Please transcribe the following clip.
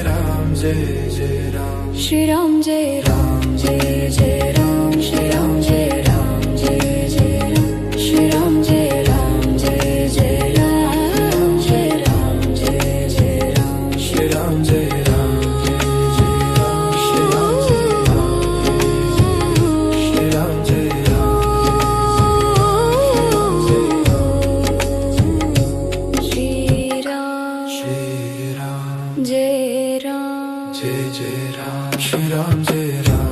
Ram Jai Jai Ram Shri Ram Jai Ram Jai Jai Ram Shri Ram Jai Ram Jai Jai Ram Shri Ram Jai Ram Jai Jai Ram Jai Ram Jai Jai Ram Shri Ram Jai Ram Shri Ram Jai Shri Ram Shri Ram Jai Ram Jai Jai Ram Shri Ram Jai Ram